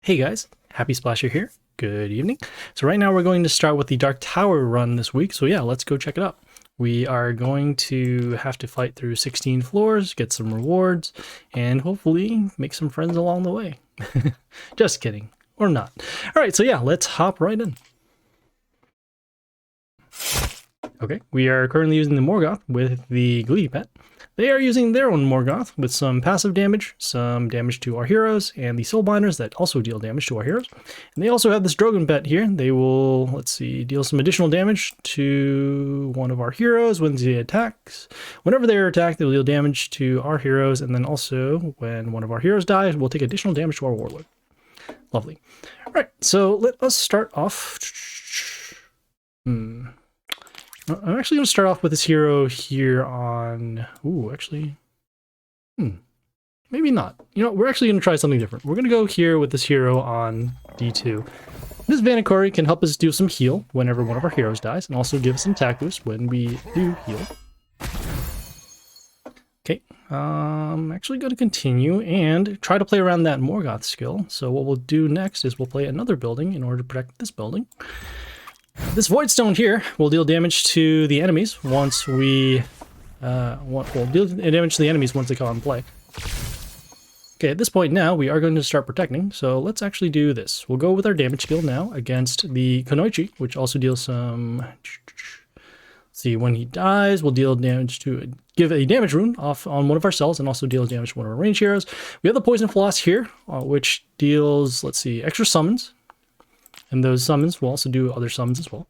Hey guys, Happy Splasher here. Good evening. So right now we're going to start with the Dark Tower run this week. So yeah, let's go check it out. We are going to have to fight through 16 floors, get some rewards, and hopefully make some friends along the way. Just kidding. Or not. Alright, so yeah, let's hop right in. Okay, we are currently using the Morgoth with the Glee pet. They are using their own Morgoth with some passive damage, some damage to our heroes, and the Soulbinders that also deal damage to our heroes. And they also have this Drogon pet here. They will, let's see, deal some additional damage to one of our heroes when they attacks. Whenever they are attacked, they will deal damage to our heroes, and then also when one of our heroes dies, we'll take additional damage to our warlord. Lovely. All right, so let us start off. I'm actually going to start off with this hero here on... Ooh, actually... Maybe not. You know, we're actually going to try something different. We're going to go here with this hero on D2. This Vanakkori can help us do some heal whenever one of our heroes dies, and also give us some attack boost when we do heal. Okay, I'm actually going to continue and try to play around that Morgoth skill. So what we'll do next is we'll play another building in order to protect this building. This Void Stone here will deal damage to the enemies once we... will deal damage to the enemies once they come in play. Okay, at this point now, we are going to start protecting, so let's actually do this. We'll go with our damage skill now against the Kunoichi, which also deals some... Let's see, when he dies, we'll deal damage to... Give a damage rune off on one of our cells and also deal damage to one of our range heroes. We have the Poison Floss here, which deals, let's see, extra summons. And those summons will also do other summons as well.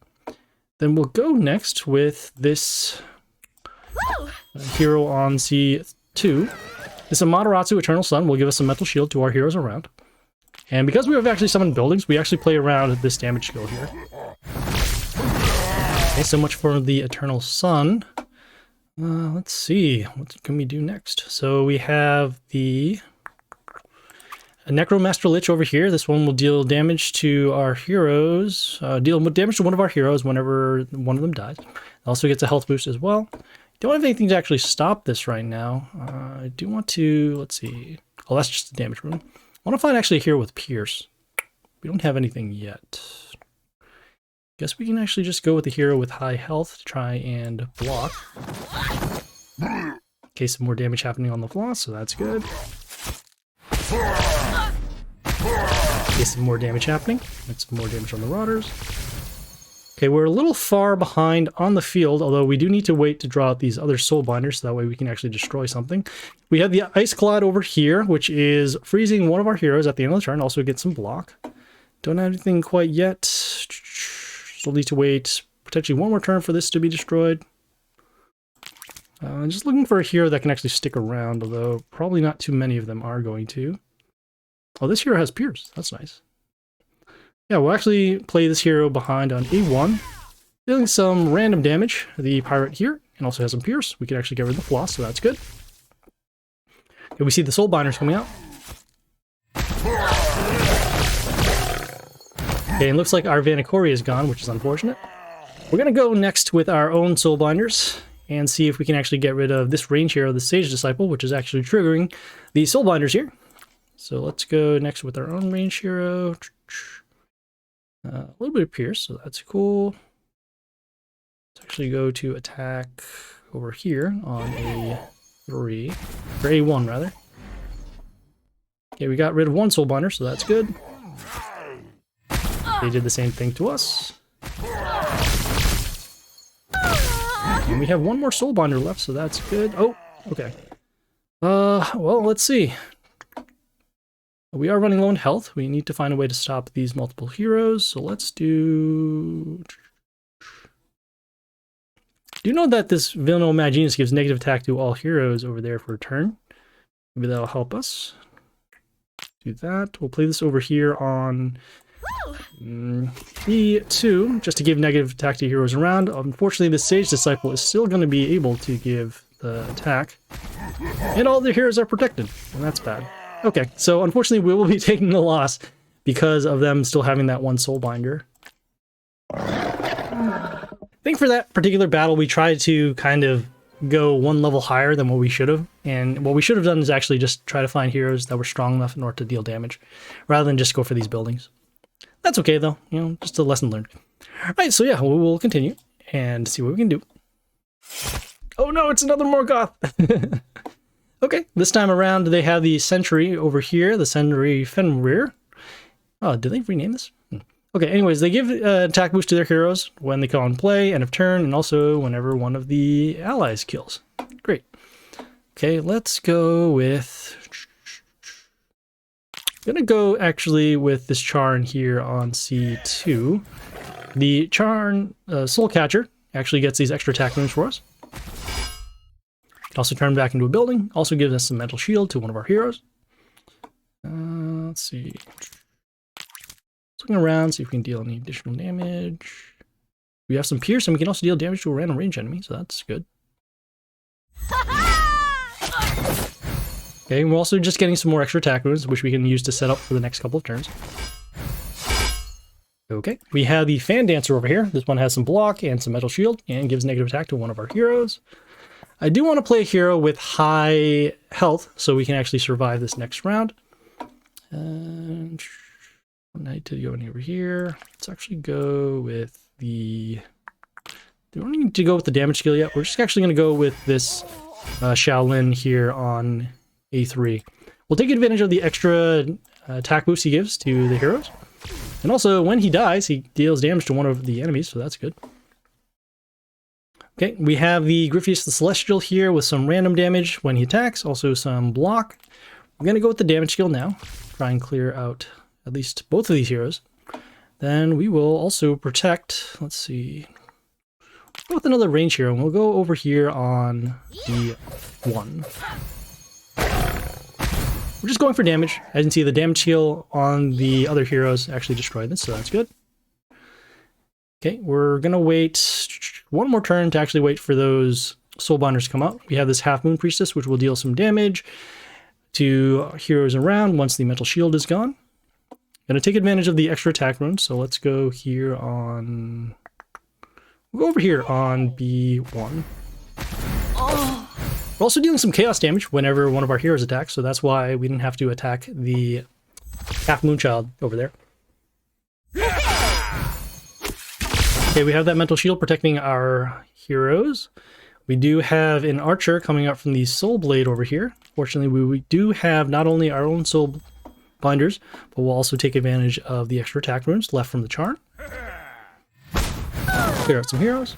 Then we'll go next with this hero on C2. This Amaterasu Eternal Sun will give us some mental shield to our heroes around. And because we have actually summoned buildings, we actually play around this damage skill here. Okay, so much for the Eternal Sun. Let's see, what can we do next? So we have the... A Necromaster Lich over here. This one will deal damage to our heroes. Deal damage to one of our heroes whenever one of them dies. It also gets a health boost as well. Don't have anything to actually stop this right now. I do want to, let's see. Oh, that's just the damage rune. I want to find actually here with Pierce. We don't have anything yet. Guess we can actually just go with the hero with high health to try and block. Okay, some more damage happening on the floss, so that's good. Get some more damage happening. Get some more damage on the Rotters. Okay, we're a little far behind on the field, although we do need to wait to draw out these other Soulbinders, so that way we can actually destroy something. We have the Ice Cloud over here, which is freezing one of our heroes at the end of the turn. Also get some block. Don't have anything quite yet. Still need to wait potentially one more turn for this to be destroyed. Just looking for a hero that can actually stick around, although probably not too many of them are going to. Oh, this hero has Pierce. That's nice. Yeah, we'll actually play this hero behind on A1, dealing some random damage. The pirate here, and also has some Pierce. We can actually get rid of the floss, so that's good. Okay, we see the Soulbinders coming out. Okay, and looks like our Vanakkori is gone, which is unfortunate. We're going to go next with our own Soulbinders and see if we can actually get rid of this range hero, the Sage Disciple, which is actually triggering the Soulbinders here. So let's go next with our own range hero. A little bit of Pierce, so that's cool. Let's actually go to attack over here on A3, or A1 rather. Okay, we got rid of one Soulbinder, so that's good. They did the same thing to us. And we have one more Soulbinder left, so that's good. Oh, okay. Well, let's see. We are running low on health. We need to find a way to stop these multiple heroes. So let's do... Do you know that this Vilno Maginus gives negative attack to all heroes over there for a turn? Maybe that'll help us. Do that. We'll play this over here on E2, just to give negative attack to heroes around. Unfortunately, the Sage Disciple is still going to be able to give the attack. And all the heroes are protected, and that's bad. Okay, so unfortunately we will be taking the loss because of them still having that one Soulbinder. I think for that particular battle we tried to kind of go one level higher than what we should have. And what we should have done is actually just try to find heroes that were strong enough in order to deal damage, rather than just go for these buildings. That's okay though, you know, just a lesson learned. All right, so yeah, we'll continue and see what we can do. Oh no, it's another Morgoth! Okay, this time around they have the Sentry over here, the Sentry Fenrir. Oh, did they rename this? Okay, anyways, they give attack boost to their heroes when they come on play, end of turn, and also whenever one of the allies kills. Great. Okay, let's go with... I'm gonna go actually with this Charn here on C2. The Charn Soul Catcher actually gets these extra attack moves for us. Can also turn back into a building. Also gives us some mental shield to one of our heroes. Let's see. Looking around, see if we can deal any additional damage. We have some pierce, and we can also deal damage to a random range enemy, so that's good. Okay, and we're also just getting some more extra attack moves, which we can use to set up for the next couple of turns. Okay, we have the Fan Dancer over here. This one has some block and some metal shield, and gives negative attack to one of our heroes. I do want to play a hero with high health, so we can actually survive this next round. And I need to go in over here. Let's actually go with the... We don't need to go with the damage skill yet. We're just actually going to go with this Shaolin here on A3. We'll take advantage of the extra attack boost he gives to the heroes. And also, when he dies, he deals damage to one of the enemies, so that's good. Okay, we have the Griffius the Celestial here with some random damage when he attacks, also some block. We're going to go with the damage skill now. Try and clear out at least both of these heroes. Then we will also protect, let's see, we'll go with another range hero, and we'll go over here on the 1. We're just going for damage. As you can see, the damage skill on the other heroes actually destroyed this, so that's good. Okay, we're gonna wait one more turn to actually wait for those Soulbinders to come out. We have this Half Moon Priestess, which will deal some damage to heroes around once the mental shield is gone. Gonna take advantage of the extra attack runes, so let's go here on... We'll go over here on B1. We're also dealing some chaos damage whenever one of our heroes attacks, so that's why we didn't have to attack the Half Moon Child over there. Okay, we have that mental shield protecting our heroes. We do have an archer coming up from the Soul Blade over here. Fortunately, we do have not only our own Soul Binders, but we'll also take advantage of the extra attack runes left from the Charn. Clear out some heroes.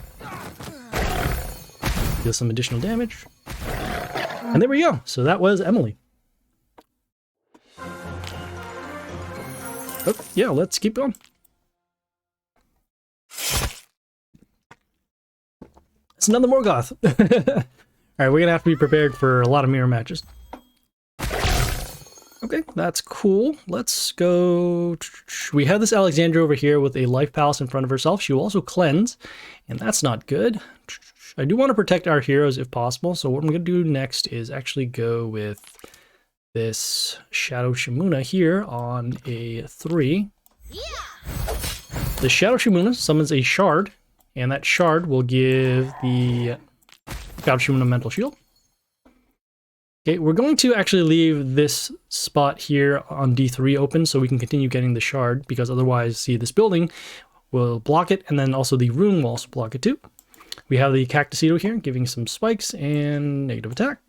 Deal some additional damage. And there we go. So that was Emily. Oh, yeah, let's keep going. It's another Morgoth. Alright, we're gonna have to be prepared for a lot of mirror matches. Okay, that's cool. Let's go... We have this Alexandra over here with a life palace in front of herself. She will also cleanse, and that's not good. I do want to protect our heroes if possible, so what I'm going to do next is actually go with this Shadow Shimuna here on A3. The Shadow Shimuna summons a shard, and that shard will give the Shadow Shimuna mental shield. Okay, we're going to actually leave this spot here on D3 open so we can continue getting the shard, because otherwise, see, this building will block it, and then also the rune will also block it too. We have the Cactusito here, giving some spikes and negative attack.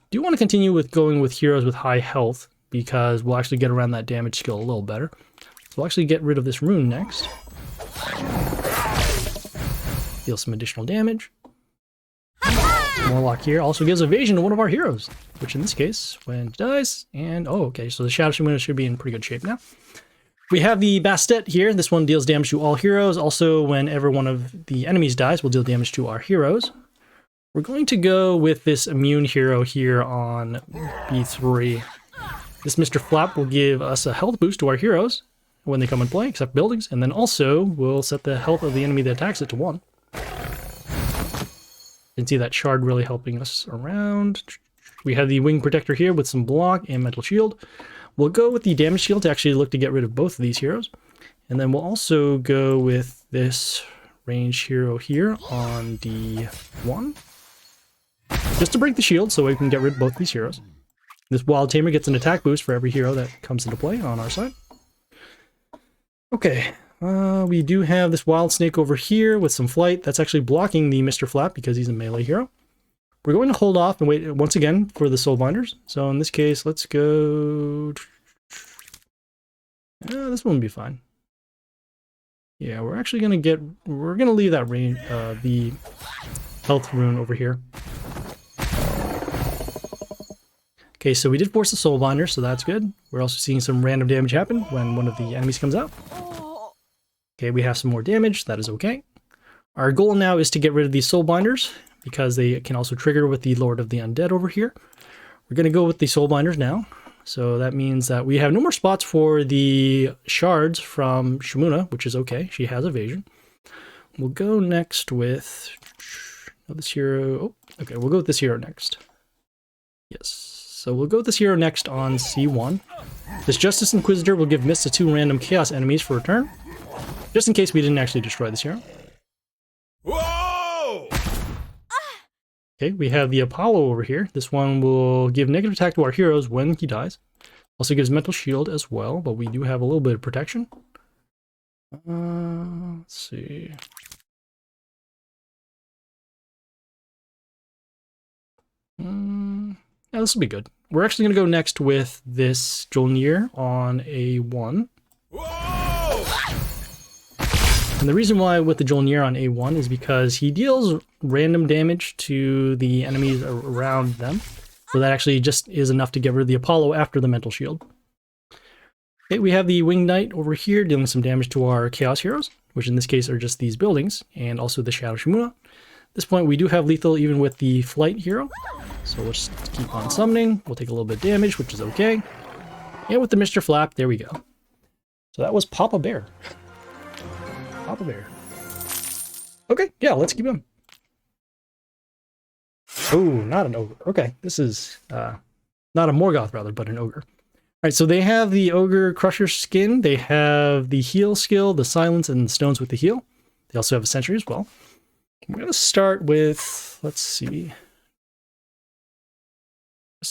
Do want to continue with going with heroes with high health, because we'll actually get around that damage skill a little better. So we'll actually get rid of this rune next. Deal some additional damage. Morlock here also gives evasion to one of our heroes, which in this case, when it dies, and oh, okay, so the Shadow Shimuna should be in pretty good shape now. We have the Bastet here. This one deals damage to all heroes. Also, whenever one of the enemies dies, we'll deal damage to our heroes. We're going to go with this immune hero here on B3. This Mr. Flap will give us a health boost to our heroes when they come and play, except buildings, and then also we'll set the health of the enemy that attacks it to 1. You can see that shard really helping us around. We have the Wing Protector here with some block and mental shield. We'll go with the damage shield to actually look to get rid of both of these heroes. And then we'll also go with this range hero here on D1. Just to break the shield so we can get rid of both these heroes. This Wild Tamer gets an attack boost for every hero that comes into play on our side. Okay, we do have this Wild Snake over here with some flight. That's actually blocking the Mr. Flap because he's a melee hero. We're going to hold off and wait once again for the Soulbinders. So in this case, let's go... this one will be fine. Yeah, we're actually going to leave that range, the health rune over here. Okay, so we did force the Soulbinder, so that's good. We're also seeing some random damage happen when one of the enemies comes out. Okay, we have some more damage, that is okay. Our goal now is to get rid of these Soulbinders, because they can also trigger with the Lord of the Undead over here. We're going to go with the Soulbinders now. So that means that we have no more spots for the shards from Shamuna, which is okay. She has evasion. We'll go next with this hero. Oh, okay, we'll go with this hero next. Yes. So we'll go with this hero next on C1. This Justice Inquisitor will give mist to 2 random Chaos enemies for a turn, just in case we didn't actually destroy this hero. Whoa! Okay, we have the Apollo over here. This one will give negative attack to our heroes when he dies. Also gives mental shield as well, but we do have a little bit of protection. Let's see. Yeah, this will be good. We're actually going to go next with this Jolnir on A1. Whoa! And the reason why with the Jolnir on A1 is because he deals random damage to the enemies around them. So that actually just is enough to get rid of the Apollo after the mental shield. Okay, we have the Winged Knight over here dealing some damage to our Chaos heroes, which in this case are just these buildings, and also the Shadow Shamuna. At this point we do have lethal even with the Flight hero. So we'll just keep on summoning. We'll take a little bit of damage, which is okay. And with the Mr. Flap, there we go. So that was Papabear. Papabear. Okay, yeah, let's keep him. Oh, not an ogre. Okay, this is not a Morgoth rather, but an ogre. All right, so they have the Ogre Crusher skin. They have the heal skill, the silence, and the stones with the heal. They also have a sentry as well. We're going to start with, let's see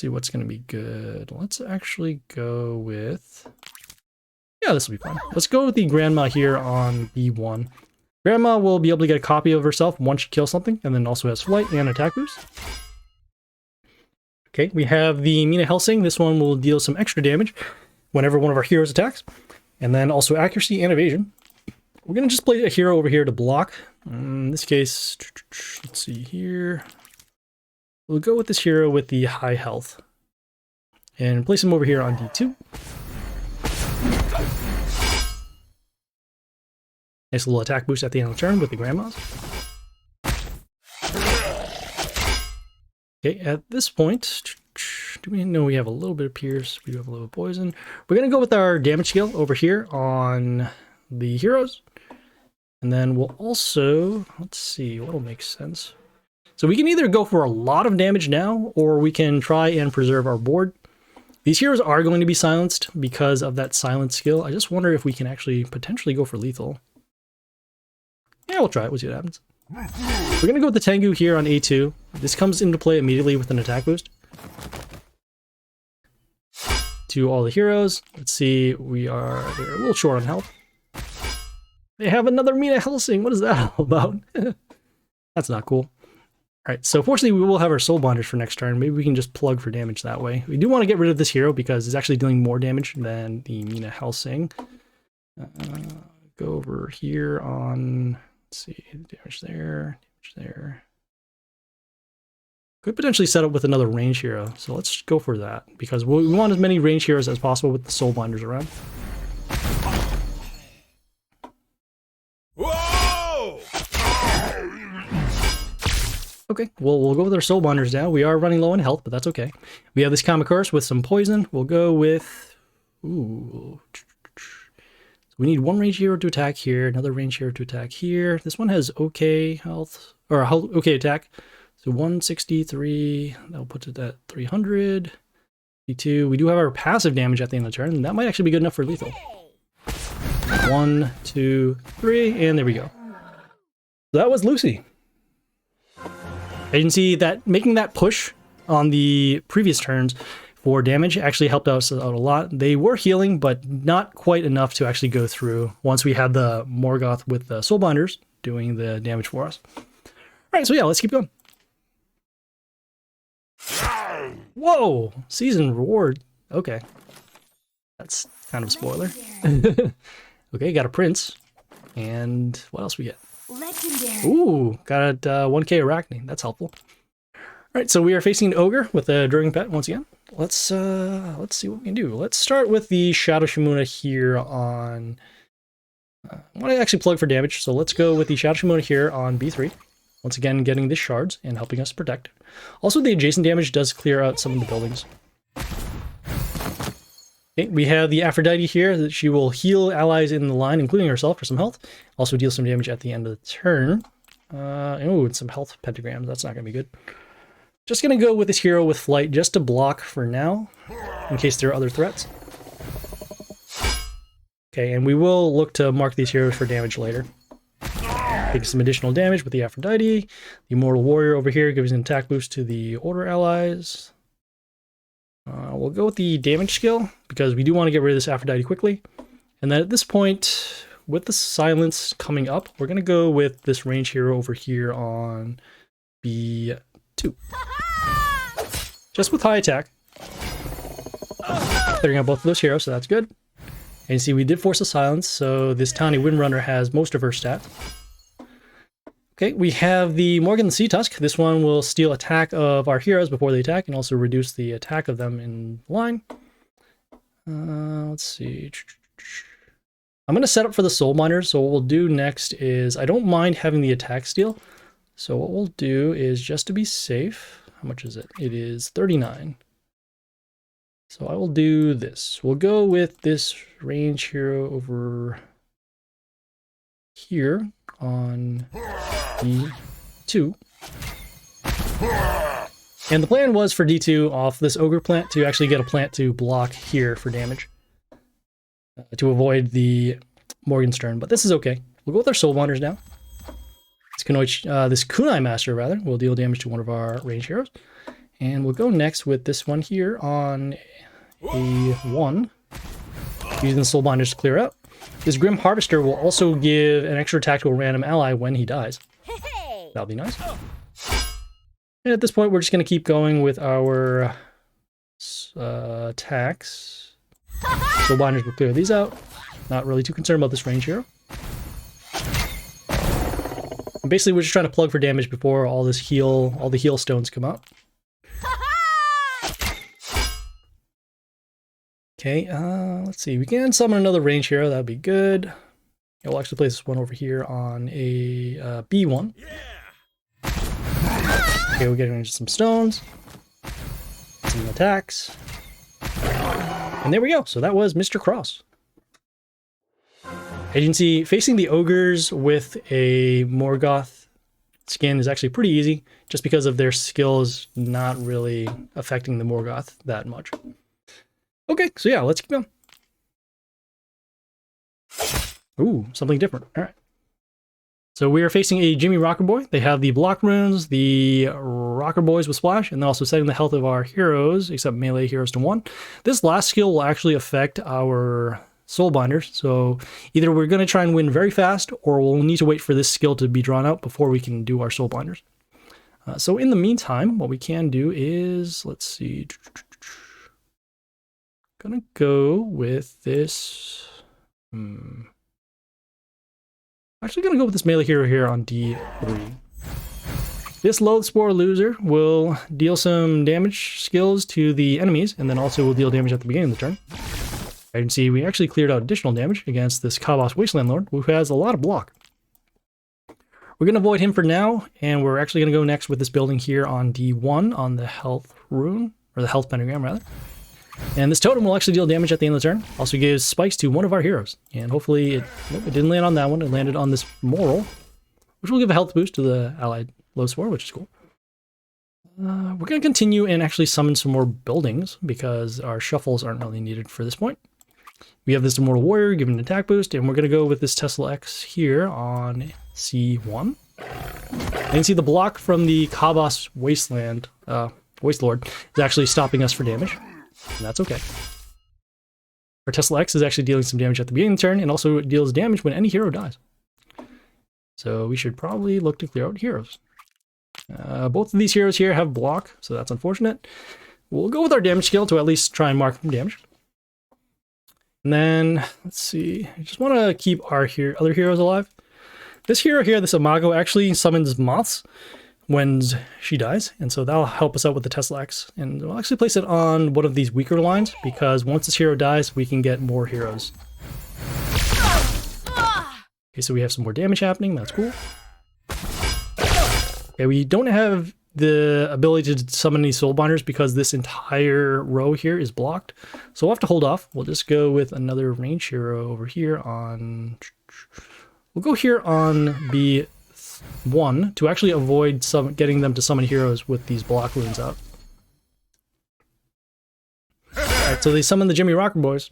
what's going to be good. Let's actually go with, yeah, this will be fun. Let's go with the Grandma here on B1. Grandma will be able to get a copy of herself once she kills something, and then also has flight and attack boost. Okay, we have the Mina Helsing. This one will deal some extra damage whenever one of our heroes attacks, and then also accuracy and evasion. We're going to just play a hero over here to block. In this case, let's see here. We'll go with this hero with the high health and place him over here on D2. Nice little attack boost at the end of the turn with the Grandmas. Okay, at this point, do we know we have a little bit of Pierce? We do have a little Poison. We're going to go with our damage skill over here on the heroes. And then we'll also, let's see, what'll make sense. So we can either go for a lot of damage now, or we can try and preserve our board. These heroes are going to be silenced because of that silence skill. I just wonder if we can actually potentially go for lethal. Yeah, we'll try it. We'll see what happens. We're going to go with the Tengu here on A2. This comes into play immediately with an attack boost. To all the heroes. Let's see, they're a little short on health. They have another Mina Helsing. What is that all about? That's not cool. Alright, so fortunately we will have our Soulbinders for next turn. Maybe we can just plug for damage that way. We do want to get rid of this hero because it's actually doing more damage than the Mina Helsing. Go over here on, let's see, damage there, damage there. Could potentially set up with another range hero, so let's go for that because we want as many range heroes as possible with the Soulbinders around. Whoa! Okay, well, we'll go with our Soulbinders now. We are running low on health, but that's okay. We have this Kamakurs with some poison. We'll go with, ooh, so we need one range hero to attack here, another range hero to attack here. This one has okay health, or okay attack. So 163, that'll put it at 300. 52. We do have our passive damage at the end of the turn, and that might actually be good enough for lethal. 1, 2, 3, and there we go. That was Lucy. You can see that making that push on the previous turns for damage actually helped us out a lot. They were healing, but not quite enough to actually go through once we had the Morgoth with the Soul Binders doing the damage for us. All right, so yeah, let's keep going. Whoa, season reward. Okay. That's kind of a spoiler. Okay, got a prince. And what else we get? Legendary. Ooh, got 1k Arachne. That's helpful. All right, so we are facing an ogre with a Drugging Pet once again. Let's see what we can do. Let's start with the Shadow Shimuna here on... I want to actually plug for damage, so let's go with the Shadow Shimuna here on B3. Once again, getting the shards and helping us protect. Also, the adjacent damage does clear out some of the buildings. Okay, we have the Aphrodite here that she will heal allies in the line, including herself, for some health. Also deal some damage at the end of the turn. Oh, and some health pentagrams. That's not going to be good. Just going to go with this hero with flight just to block for now, in case there are other threats. Okay, and we will look to mark these heroes for damage later. Taking some additional damage with the Aphrodite. The Immortal Warrior over here gives an attack boost to the Order allies. We'll go with the damage skill, because we do want to get rid of this Aphrodite quickly. And then at this point, with the silence coming up, we're going to go with this range hero over here on B2. Just with high attack. Clearing out both of those heroes, so that's good. And you see we did force a silence, so this tiny Windrunner has most of her stats. Okay, we have the Morgan the Sea Tusk. This one will steal attack of our heroes before they attack and also reduce the attack of them in line. Let's see. I'm going to set up for the Soul Binders, so what we'll do next is, I don't mind having the attack steal. So what we'll do is, just to be safe, how much is it? It is 39. So I will do this. We'll go with this range hero over here on D2. And the plan was for D2 off this ogre plant to actually get a plant to block here for damage. To avoid the Morgenstern, but this is okay. We'll go with our Soul Binders now. This Kunai Master, rather, will deal damage to one of our range heroes. And we'll go next with this one here on A1. Using the Soul Binders to clear out. This Grim Harvester will also give an extra attack to a random ally when he dies. That'll be nice. And at this point, we're just going to keep going with our attacks. Soul Binders will clear these out. Not really too concerned about this range hero. And basically, we're just trying to plug for damage before all the heal stones come out. Okay, let's see. We can summon another range hero. That'd be good. Yeah, we'll actually place this one over here on a B1. Okay, we're getting into some stones. Some attacks. And there we go. So that was MrCross. As you can see, facing the ogres with a Morgoth skin is actually pretty easy, just because of their skills not really affecting the Morgoth that much. Okay, so yeah, let's keep going. Ooh, something different. All right. So we are facing a Jimmy Rocker Boy. They have the block runes, the Rocker Boys with Splash, and then also setting the health of our heroes, except melee heroes, to 1. This last skill will actually affect our Soul Binders, so either we're going to try and win very fast, or we'll need to wait for this skill to be drawn out before we can do our Soul Binders. So in the meantime, what we can do is, let's see, gonna go with this. Actually gonna go with this melee hero here on D3. This Loath Spore Loser will deal some damage skills to the enemies, and then also will deal damage at the beginning of the turn. As you can see, we actually cleared out additional damage against this Kabos Wasteland Lord, who has a lot of block. We're going to avoid him for now, and we're actually going to go next with this building here on D1 on the health rune, or the health pentagram, rather. And this totem will actually deal damage at the end of the turn. Also gives spikes to one of our heroes. And hopefully it didn't land on that one. It landed on this Moral, which will give a health boost to the allied Low Spore, which is cool. We're going to continue and actually summon some more buildings, because our shuffles aren't really needed for this point. We have this Immortal Warrior giving an attack boost, and we're going to go with this Tesla X here on C1. And you can see the block from the Kabas Wasteland, Waste Lord, is actually stopping us for damage. And that's okay. Our Tesla X is actually dealing some damage at the beginning of the turn, and also it deals damage when any hero dies. So we should probably look to clear out heroes. Both of these heroes here have block, so that's unfortunate. We'll go with our damage skill to at least try and mark them damage. And then, let's see, I just want to keep our other heroes alive. This hero here, this Imago, actually summons moths when she dies, and so that'll help us out with the Tesla X. And we'll actually place it on one of these weaker lines, because once this hero dies, we can get more heroes. Okay, so we have some more damage happening, that's cool. Okay, we don't have the ability to summon any soulbinders because this entire row here is blocked. So we'll have to hold off. We'll just go with another range hero over here on... We'll go here on B1 to actually avoid getting them to summon heroes with these block runes out. Alright, so they summon the Jimmy Rocker Boys.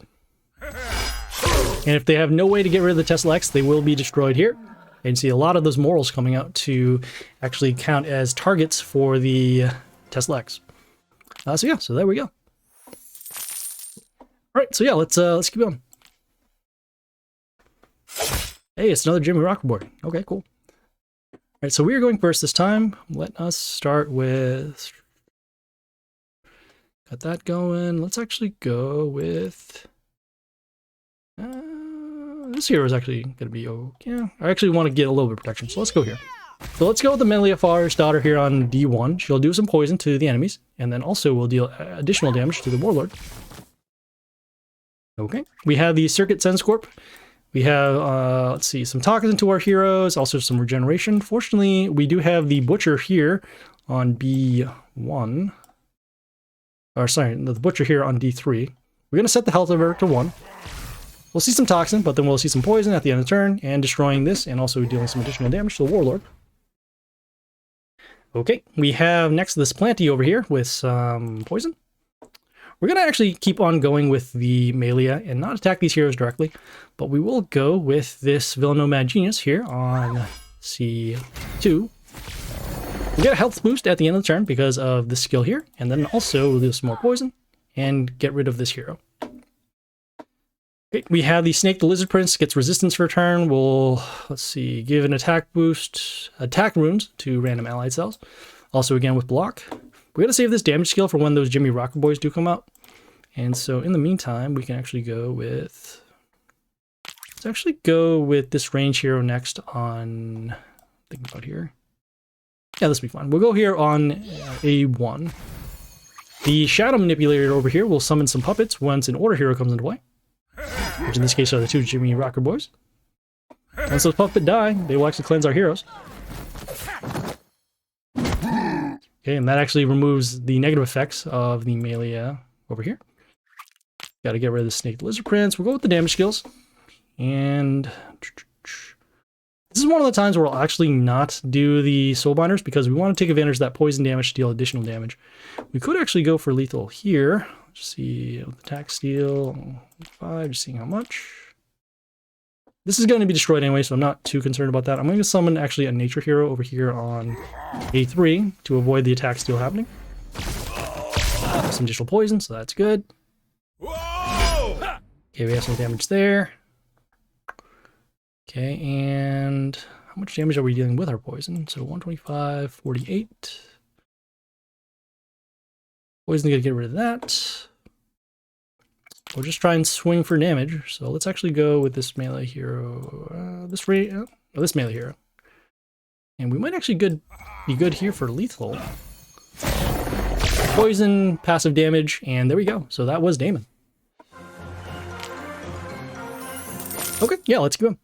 And if they have no way to get rid of the Tesla X, they will be destroyed here. And you see a lot of those morals coming out to actually count as targets for the Tesla X. So yeah, so there we go. Alright, so yeah, let's keep going. Hey, it's another Jimmy Rocker board. Okay, cool. Alright, so we are going first this time. Let us start with... Got that going. Let's actually go with... this hero is actually going to be okay. Yeah, I actually want to get a little bit of protection, so let's go here. So let's go with the Meliafar's daughter here on D1. She'll do some poison to the enemies, and then also will deal additional damage to the Warlord. Okay, we have the Circuit Senscorp. We have, let's see, some toxin to our heroes, also some regeneration. Fortunately, we do have the Butcher here on B1. Or sorry, the Butcher here on D3. We're going to set the health of her to 1. We'll see some toxin, but then we'll see some poison at the end of the turn, and destroying this, and also dealing some additional damage to the Warlord. Okay, we have next this Planty over here with some poison. We're going to actually keep on going with the Melia and not attack these heroes directly, but we will go with this Villanomad Genius here on C2. We get a health boost at the end of the turn because of this skill here, and then also we'll do some more poison and get rid of this hero. Okay, we have the Snake the Lizard Prince, gets resistance for a turn. We'll, let's see, give an attack boost, attack runes to random allied cells. Also again with block. We're going to save this damage skill for when those Jimmy Rocker Boys do come out. And so in the meantime, we can actually go with... Let's actually go with this range hero next on... Think about here. Yeah, this will be fine. We'll go here on A1. The Shadow Manipulator over here will summon some puppets once an Order hero comes into play. Which in this case are the two Jimmy Rocker Boys. Once those puppets die, they will actually cleanse our heroes. Okay, and that actually removes the negative effects of the Melia over here. Got to get rid of the Snake the Lizard Prince. We'll go with the damage skills. And this is one of the times where we'll actually not do the Soulbinders because we want to take advantage of that poison damage to deal additional damage. We could actually go for lethal here. Just see attack steal 5, just seeing how much. This is going to be destroyed anyway, so I'm not too concerned about that. I'm going to summon actually a nature hero over here on A3 to avoid the attack steal happening. Some additional poison, so that's good. Whoa! Okay, we have some damage there. Okay, and how much damage are we dealing with our poison? So 125, 48. Poison's gonna get rid of that. We'll just try and swing for damage. So let's actually go with this melee hero. This melee hero. And we might actually be good here for lethal. Poison, passive damage, and there we go. So that was Damon. Okay, yeah, let's go.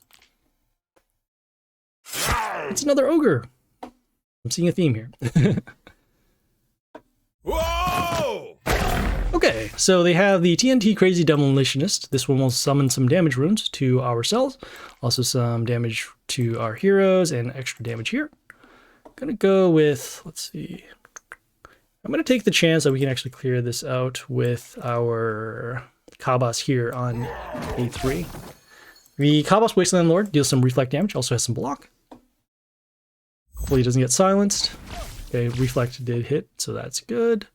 It's another ogre. I'm seeing a theme here. Whoa! Okay, so they have the TNT Crazy Demolitionist. This one will summon some damage runes to our cells. Also some damage to our heroes and extra damage here. I'm gonna go with, let's see. I'm gonna take the chance that we can actually clear this out with our Kabas here on A3. The Kabas Wasteland Lord deals some reflect damage, also has some block. Hopefully he doesn't get silenced. Okay, Reflect did hit, so that's good.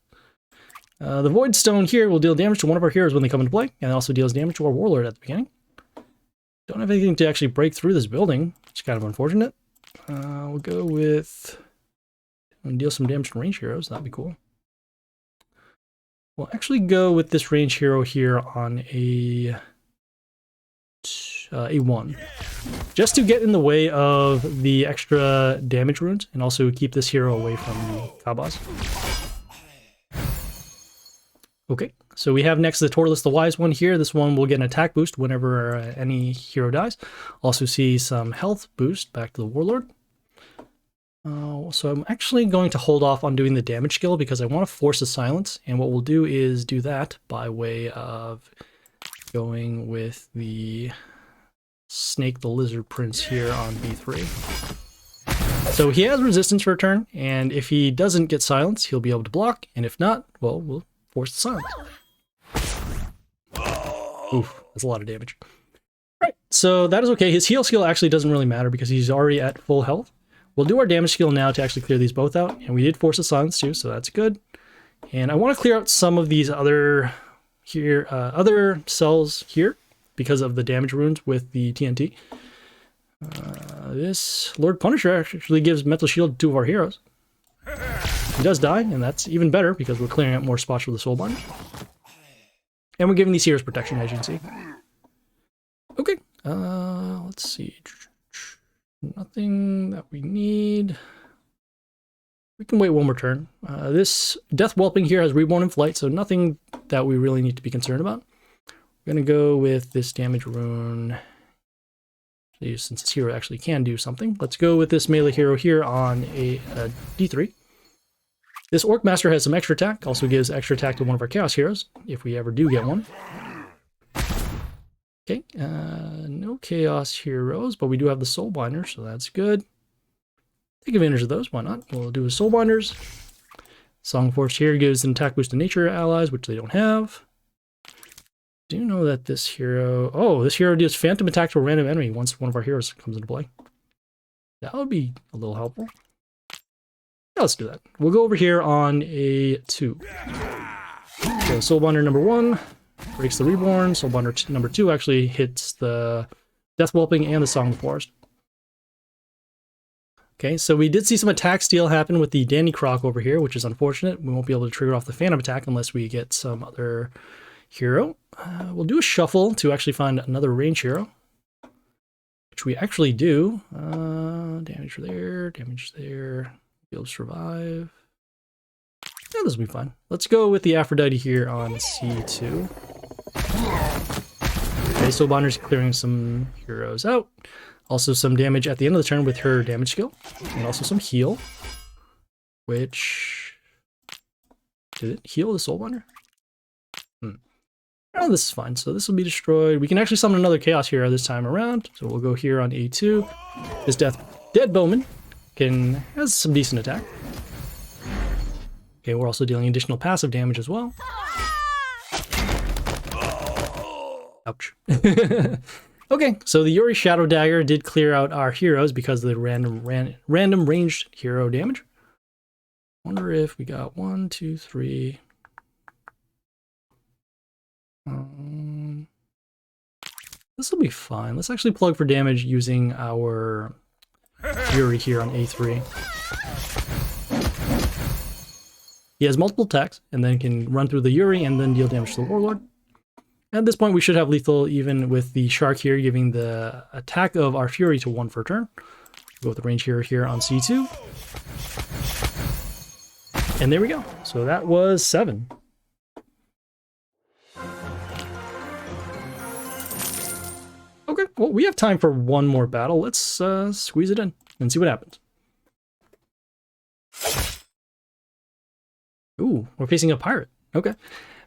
The Void Stone here will deal damage to one of our heroes when they come into play, and it also deals damage to our Warlord at the beginning. Don't have anything to actually break through this building, which is kind of unfortunate. We'll go with... and deal some damage to range heroes, that'd be cool. We'll actually go with this range hero here on a 1. Just to get in the way of the extra damage runes, and also keep this hero away from the Kabas. Okay, so we have next the Tortoise the Wise one here. This one will get an attack boost whenever any hero dies. Also see some health boost back to the Warlord. So I'm actually going to hold off on doing the damage skill because I want to force a silence, and what we'll do is do that by way of going with the Snake the Lizard Prince here on B3. So he has resistance for a turn, and if he doesn't get silence, he'll be able to block, and if not, well, we'll force the silence. Oof, that's a lot of damage. Alright, so that is okay. His heal skill actually doesn't really matter because he's already at full health. We'll do our damage skill now to actually clear these both out, and we did force a silence too, so that's good. And I want to clear out some of these other cells here because of the damage runes with the TNT. This Lord Punisher actually gives Mental Shield to 2 of our heroes. He does die, and that's even better because we're clearing out more spots for the Soulbinder. And we're giving these heroes protection, as you can see. Okay, let's see. Nothing that we need. We can wait one more turn. This Death Whelping here has Reborn in Flight, so nothing that we really need to be concerned about. We're going to go with this damage rune. Since this hero actually can do something, let's go with this melee hero here on a D3. This Orc Master has some extra attack, also gives extra attack to one of our Chaos heroes, if we ever do get one. Okay, no Chaos heroes, but we do have the Soulbinder, so that's good. Take advantage of those, why not? We'll do Soulbinders. Song Force here gives an attack boost to nature allies, which they don't have. Do you know that this hero... Oh, this hero deals phantom attack to a random enemy once one of our heroes comes into play. That would be a little helpful. Yeah, let's do that. We'll go over here on a 2. So Soulbinder number 1 breaks the Reborn. Soulbinder number 2 actually hits the Death Whelping and the Song of the Forest. Okay, so we did see some attack steal happen with the Danny Croc over here, which is unfortunate. We won't be able to trigger off the Phantom attack unless we get some other hero. We'll do a shuffle to actually find another range hero, which we actually do. Damage there, be able to survive. Yeah, this will be fine. Let's go with the Aphrodite here on C2. Okay, Soulbinder's clearing some heroes out. Also some damage at the end of the turn with her damage skill. And also some heal. Which... did it heal the Soulbinder? Oh, this is fine. So this will be destroyed. We can actually summon another Chaos hero this time around. So we'll go here on A2. This Dead Bowman has some decent attack. Okay, we're also dealing additional passive damage as well. Ouch. Okay, so the Yuri Shadow Dagger did clear out our heroes because of the random ranged hero damage. Wonder if we got 1, 2, 3. This will be fine. Let's actually plug for damage using our Yuri here on A3. He has multiple attacks and then can run through the Yuri and then deal damage to the Warlord. At this point, we should have lethal even with the Shark here, giving the attack of our Fury to 1 for a turn. Go with the range hero here on C2. And there we go. So that was 7. Okay, well, we have time for one more battle. Let's squeeze it in and see what happens. Ooh, we're facing a pirate. Okay.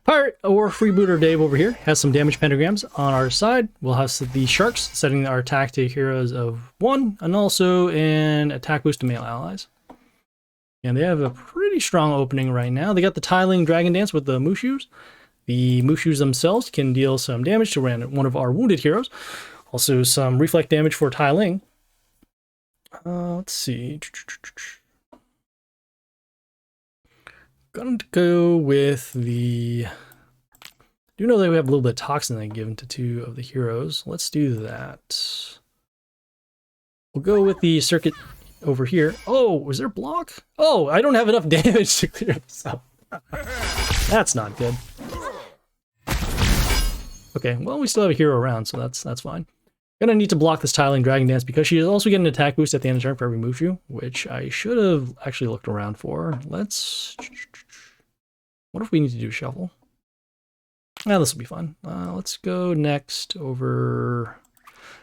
Pirate or Freebooter Dave over here has some damage pentagrams on our side. We'll have the Sharks setting our attack to heroes of 1 and also an attack boost to male allies. And they have a pretty strong opening right now. They got the Tiling Dragon Dance with the Mushus. The Mushus themselves can deal some damage to one of our wounded heroes. Also some reflect damage for Tiling. Let's see. Gonna go with the... I do know that we have a little bit of toxin that given to 2 of the heroes. Let's do that. We'll go with the circuit over here. Oh, was there a block? Oh, I don't have enough damage to clear this up. That's not good. Okay, well, we still have a hero around, so that's fine. Gonna need to block this Tiling Dragon Dance because she is also getting an attack boost at the end of turn for every Mushu, which I should have actually looked around for. Let's... What if we need to do shuffle? Yeah, this will be fun. Let's go next over...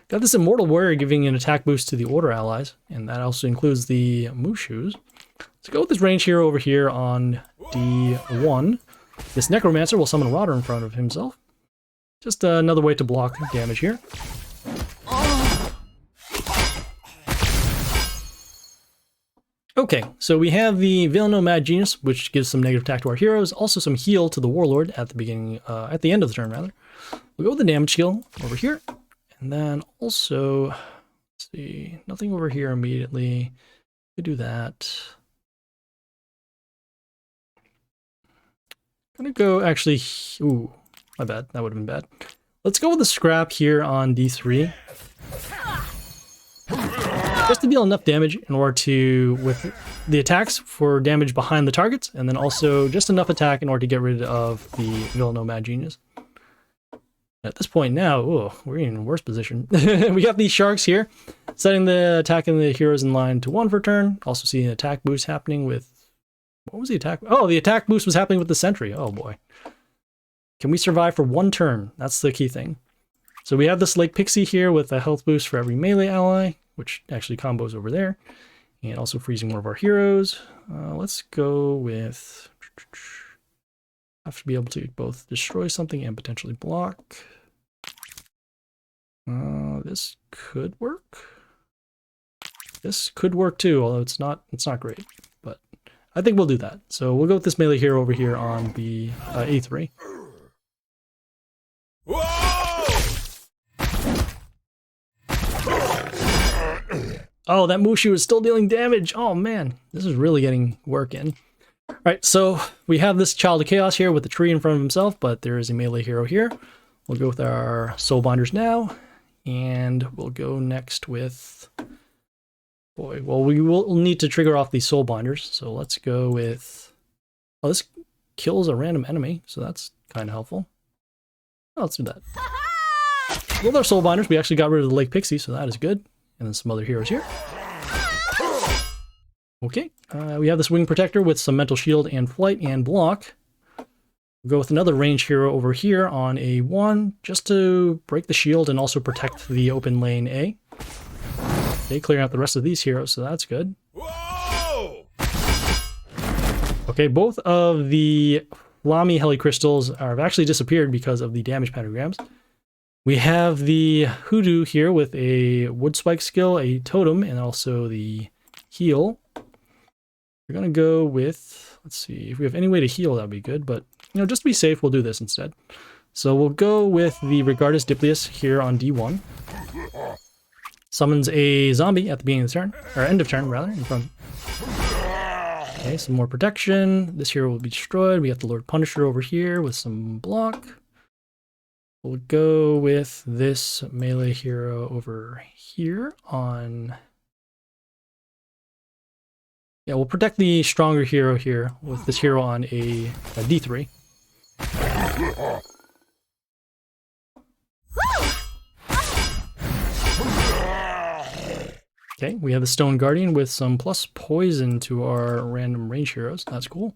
Got this Immortal Warrior giving an attack boost to the Order allies, and that also includes the Mushus. Let's go with this range hero over here on D1. This Necromancer will summon Rodder in front of himself. Just another way to block damage here. Okay, so we have the Villaino Mad Genius, which gives some negative attack to our heroes, also some heal to the Warlord at the beginning, at the end of the turn rather. We'll go with the damage skill over here, and then also, let's see, nothing over here immediately. We do that. Gonna go actually, ooh, my bad, that would have been bad. Let's go with the scrap here on D3. Just to deal enough damage in order to, with the attacks for damage behind the targets, and then also just enough attack in order to get rid of the Villaino Mad Genius. At this point now, ooh, we're in a worse position. We have these sharks here, setting the attack and the heroes in line to 1 for turn. Also see an attack boost happening with, what was the attack? Oh, the attack boost was happening with the sentry. Oh boy. Can we survive for 1 turn? That's the key thing. So we have this Lake Pixie here with a health boost for every melee ally, which actually combos over there, and also freezing one of our heroes. Let's go with... Have to be able to both destroy something and potentially block. This could work. This could work too, although it's not great, but I think we'll do that. So we'll go with this melee hero over here on the A3. Oh, that Mushu is still dealing damage. Oh man, this is really getting work in. All right, so we have this Child of Chaos here with the tree in front of himself, but there is a melee hero here. We'll go with our Soulbinders now, and we'll go next with... Boy, well, we'll need to trigger off these Soulbinders, so let's go with... Oh, this kills a random enemy, so that's kind of helpful. Oh, let's do that. With our Soulbinders, we actually got rid of the Lake Pixie, so that is good. And then some other heroes here. Okay, we have this Wing Protector with some Mental Shield and Flight and Block. We'll go with another range hero over here on A1, just to break the shield and also protect the open lane A. Okay, clearing out the rest of these heroes, so that's good. Whoa! Okay, both of the Lamy Helicrystals have actually disappeared because of the damage pentagrams. We have the Hoodoo here with a Wood Spike skill, a Totem, and also the heal. We're going to go with, let's see, if we have any way to heal, that would be good, but, you know, just to be safe, we'll do this instead. So we'll go with the Regardus Dipleus here on D1. Summons a zombie at the beginning of the turn, or end of turn, rather, in front. Okay, some more protection. This hero will be destroyed. We have the Lord Punisher over here with some block. We'll go with this melee hero over here on... Yeah, we'll protect the stronger hero here with this hero on a D3. Okay, we have the Stone Guardian with some plus poison to our random range heroes. That's cool.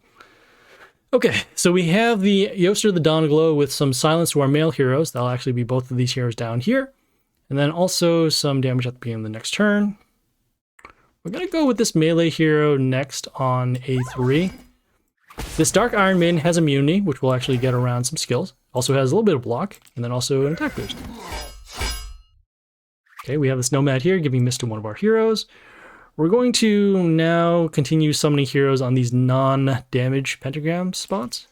Okay, so we have the Yoster the Dawnglow with some silence to our male heroes. That'll actually be both of these heroes down here. And then also some damage at the beginning of the next turn. We're going to go with this melee hero next on A3. This Dark Iron Maiden has immunity, which will actually get around some skills. Also has a little bit of block, and then also an attack boost. Okay, we have this Nomad here giving mist to one of our heroes. We're going to now continue summoning heroes on these non-damage pentagram spots.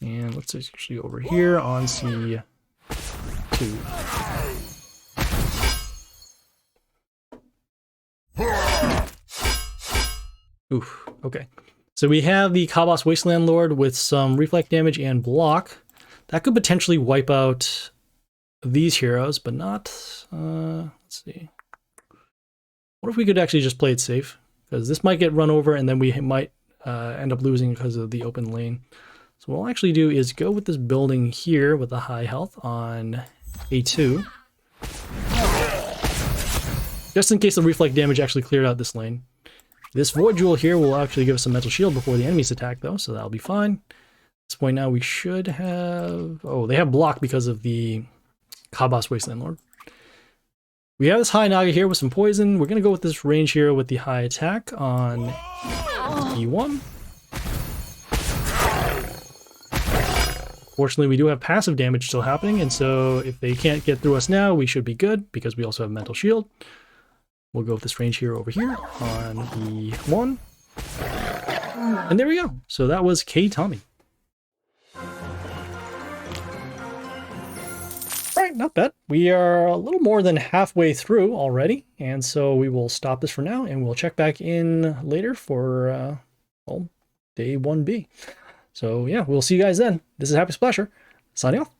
And let's actually go over here on C2. Oof, okay. So we have the Kabos Wasteland Lord with some reflect damage and block. That could potentially wipe out these heroes, but not... let's see. What if we could actually just play it safe? Because this might get run over and then we might end up losing because of the open lane. So what we'll actually do is go with this building here with the high health on A2. Just in case the reflect damage actually cleared out this lane. This Void Jewel here will actually give us a mental shield before the enemies attack though, so that'll be fine. At this point now we should have... Oh, they have block because of the Kabos Wasteland Lord. We have this high Naga here with some poison. We're going to go with this range here with the high attack on E1. Fortunately, we do have passive damage still happening, and so if they can't get through us now, we should be good because we also have mental shield. We'll go with this range here over here on E1. And there we go. So that was kTommy. Right, not bad. We are a little more than halfway through already, and so we will stop this for now, and we'll check back in later for, well, day 1B. So yeah, we'll see you guys then. This is Happy Splasher, signing off.